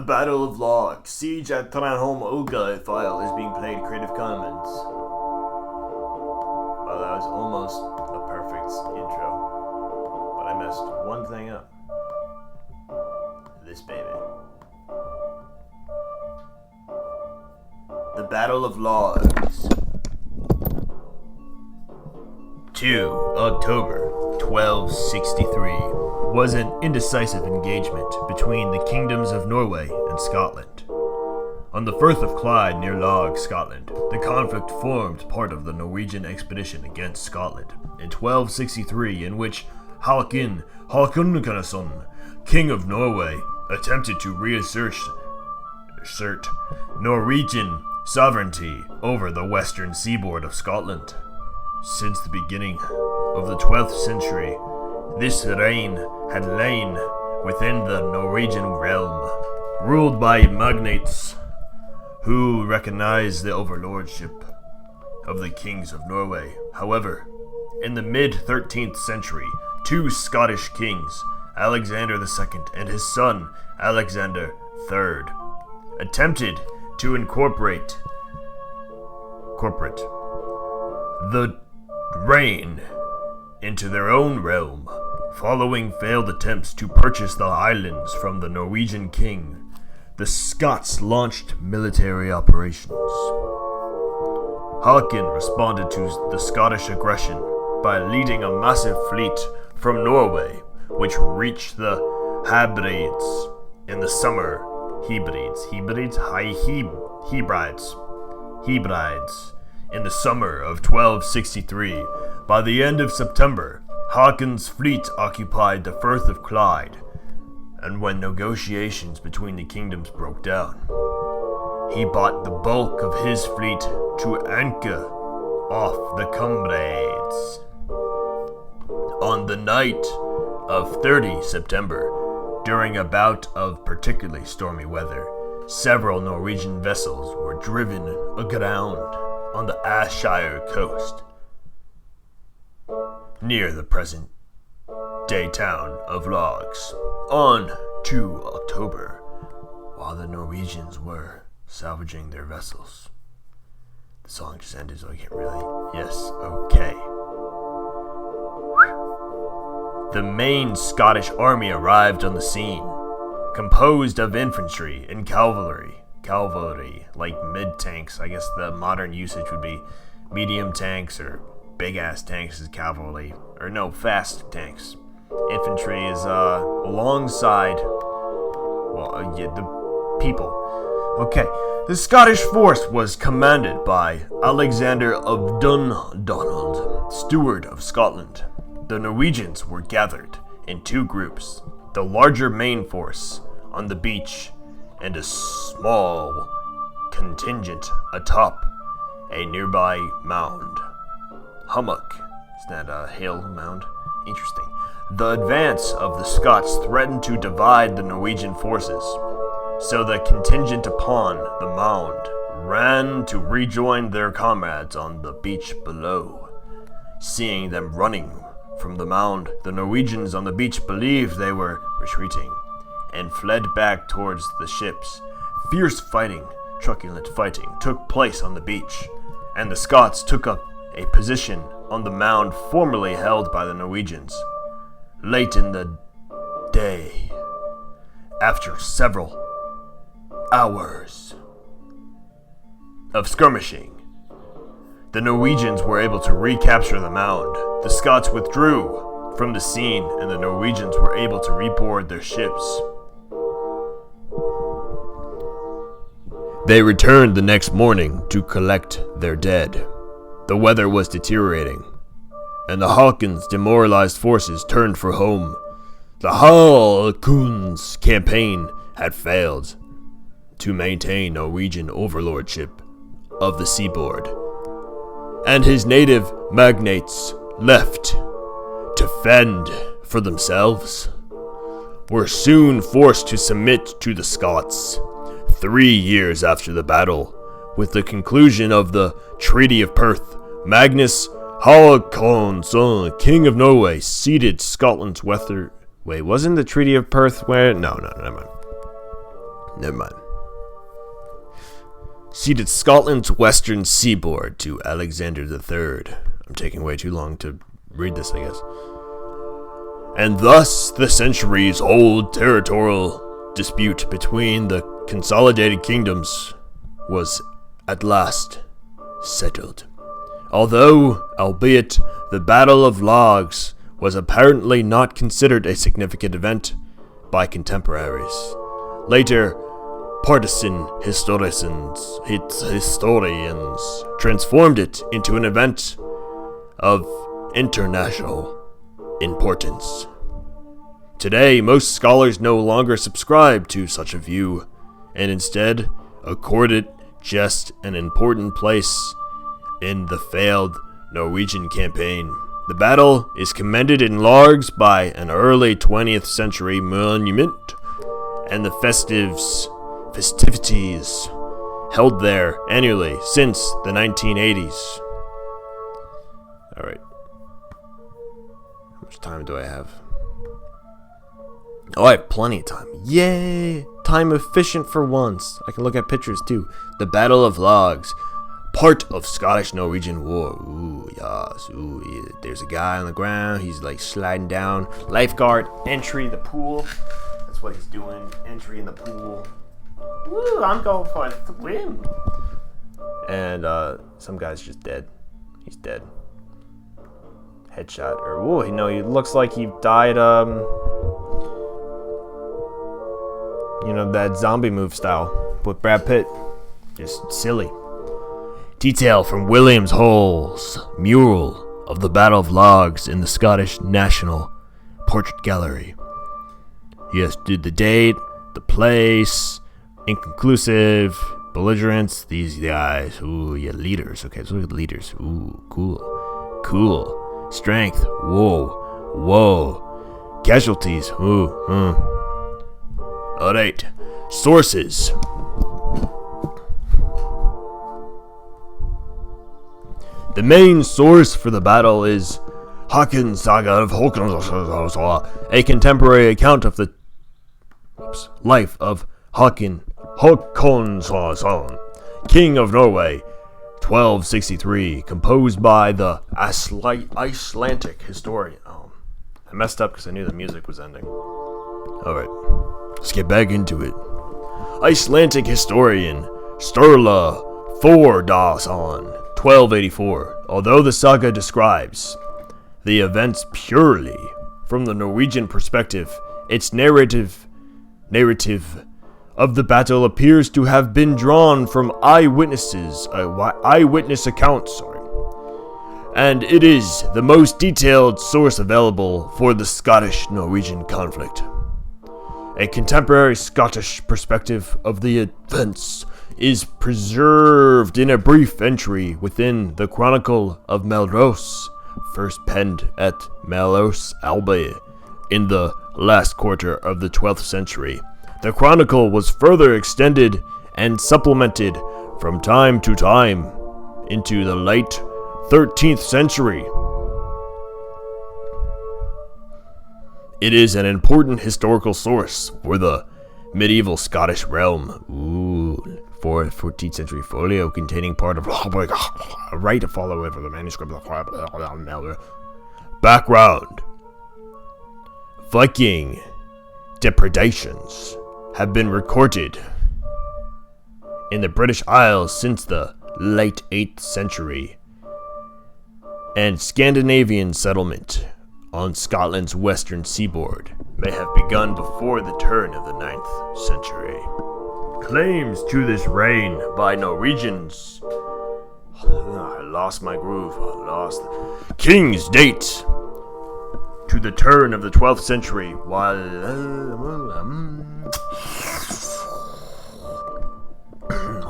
The Battle of Log, Siege at Tranholm Olga file is being played Creative Commons. Well, that was almost a perfect intro, but I messed one thing up. This baby. The Battle of Logs. 2 October 1263 was an indecisive engagement between the kingdoms of Norway and Scotland. On the Firth of Clyde near Log, Scotland, the conflict formed part of the Norwegian expedition against Scotland in 1263, in which Håkon Håkonarson, King of Norway, attempted to reassert Norwegian sovereignty over the western seaboard of Scotland. Since the beginning of the 12th century, this reign had lain within the Norwegian realm, ruled by magnates who recognized the overlordship of the kings of Norway. However, in the mid-13th century, two Scottish kings, Alexander II and his son Alexander III, attempted to incorporate the reign into their own realm. Following failed attempts to purchase the islands from the Norwegian king, the Scots launched military operations. Håkon responded to the Scottish aggression by leading a massive fleet from Norway, which reached the Hebrides in the summer. Hebrides in the summer of 1263. By the end of September, Håkon's fleet occupied the Firth of Clyde, and when negotiations between the kingdoms broke down, he brought the bulk of his fleet to anchor off the Cumbrades. On the night of 30 September, during a bout of particularly stormy weather, several Norwegian vessels were driven aground on the Ayrshire coast, near the present-day town of Logs. On 2 October, while the Norwegians were salvaging their vessels. The song just ended, so I can't really... Yes, okay. The main Scottish army arrived on the scene, composed of infantry and cavalry, like mid-tanks. I guess the modern usage would be medium tanks or big-ass tanks as cavalry. Or no, fast tanks. Infantry is alongside, the people. Okay, the Scottish force was commanded by Alexander of Dundonald, Steward of Scotland. The Norwegians were gathered in two groups, the larger main force on the beach and a small contingent atop a nearby mound. Hummock. Is that a hill mound? Interesting. The advance of the Scots threatened to divide the Norwegian forces, so the contingent upon the mound ran to rejoin their comrades on the beach below. Seeing them running from the mound, the Norwegians on the beach believed they were retreating and fled back towards the ships. Fierce fighting, truculent fighting, took place on the beach, and the Scots took up a position on the mound formerly held by the Norwegians. Late in the day, after several hours of skirmishing, the Norwegians were able to recapture the mound. The Scots withdrew from the scene, and the Norwegians were able to reboard their ships. They returned the next morning to collect their dead. The weather was deteriorating, and the Håkon's demoralized forces turned for home. The Håkon's campaign had failed to maintain Norwegian overlordship of the seaboard, and his native magnates, left to fend for themselves, were soon forced to submit to the Scots. 3 years after the battle, with the conclusion of the Treaty of Perth, Magnus Håkonsson, King of Norway, ceded Scotland's Wait, wasn't the Treaty of Perth where... No, never mind. Never mind. Ceded Scotland's western seaboard to Alexander III. I'm taking way too long to read this, I guess. And thus the centuries-old territorial dispute between the consolidated kingdoms was at last settled. Although, albeit, the Battle of Logs was apparently not considered a significant event by contemporaries. Later, partisan historians transformed it into an event of international importance. Today, most scholars no longer subscribe to such a view, and instead accord it just an important place in the failed Norwegian campaign. The battle is commended in Largs by an early 20th century monument, and the festivities held there annually since the 1980s. Alright. How much time do I have? Oh, I have plenty of time. Yay! Time efficient for once. I can look at pictures too. The Battle of Logs. Part of Scottish-Norwegian War. Ooh, yes. Ooh, yeah. There's a guy on the ground. He's like sliding down. Lifeguard, entry the pool. That's what he's doing. Entry in the pool. Ooh, I'm going for a swim. And some guy's just dead. He's dead. Headshot. Or, whoa, no, he looks like he died, you know, that zombie move style with Brad Pitt. Just silly. Detail from Williams Hall's mural of the Battle of Logs in the Scottish National Portrait Gallery. Yes, dude, the date, the place, inconclusive, belligerents, these guys. Ooh, yeah, leaders. Okay, let's look at leaders. Ooh, cool. Cool. Strength. Whoa. Whoa. Casualties. Ooh, Alright. Sources. The main source for the battle is Håkon Saga of Håkon, a contemporary account of the life of Håkon, King of Norway, 1263, composed by the Icelandic historian. Oh, I messed up because I knew the music was ending. Alright, let's get back into it. Icelandic historian Sturla Þórðarson, 1284. Although the saga describes the events purely from the Norwegian perspective, its narrative of the battle appears to have been drawn from eyewitness accounts, and it is the most detailed source available for the Scottish-Norwegian conflict. A contemporary Scottish perspective of the events is preserved in a brief entry within the Chronicle of Melrose, first penned at Melrose Abbey in the last quarter of the 12th century. The chronicle was further extended and supplemented from time to time into the late 13th century. It is an important historical source for the medieval Scottish realm. Ooh. 14th century folio containing part of a right to follow over the manuscript of background. Viking depredations have been recorded in the British Isles since the late 8th century, and Scandinavian settlement on Scotland's western seaboard may have begun before the turn of the 9th century. Claims to this reign by Norwegians. I lost my groove. King's date to the turn of the 12th century, while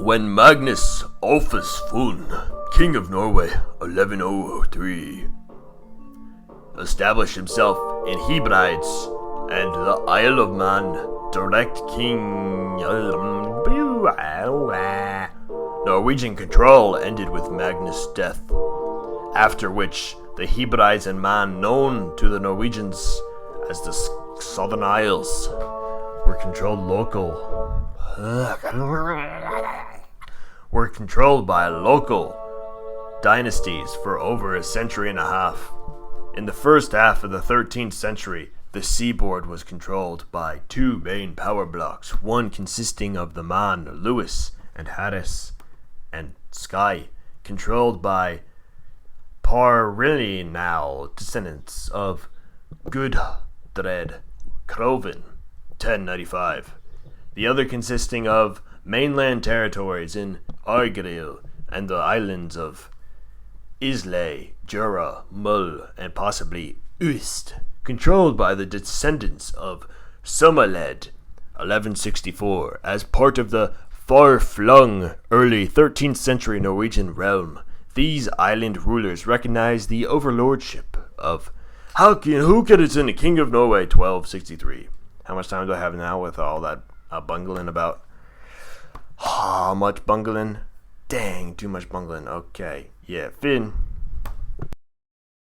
when Magnus Olfus Fun, King of Norway, 1103, established himself in Hebrides and the Isle of Man. Direct King Norwegian control ended with Magnus' death, after which the Hebrides and Man, known to the Norwegians as the Southern Isles, were controlled local. were controlled by local dynasties for over a century and a half. In the first half of the 13th century, the seaboard was controlled by two main power blocks, one consisting of the Man, Lewis, and Hadis, and Skye, controlled by Parrillinau descendants of Gudred Crovan, 1095. The other consisting of mainland territories in Argyll and the islands of Islay, Jura, Mull, and possibly Uist, controlled by the descendants of Somerled, 1164, as part of the far-flung early 13th century Norwegian realm. These island rulers recognized the overlordship of who could have been the King of Norway, 1263. How much time do I have now with all that bungling about? How much bungling? Dang, too much bungling. Okay, yeah, Finn.